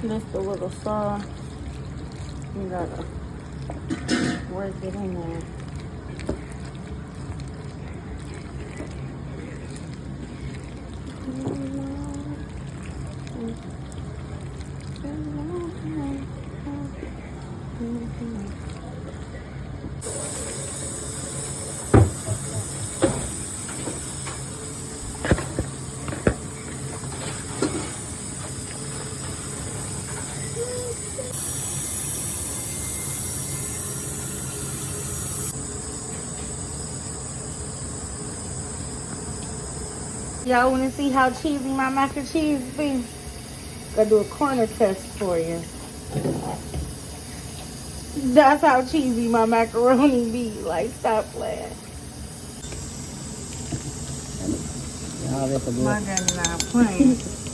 Just a little sauce. You gotta work it in there. Y'all want to see how cheesy my mac and cheese be? Gotta do a corner test for you. That's how cheesy my macaroni be. Like, stop playing. Y'all, that's a good. My granny not playing.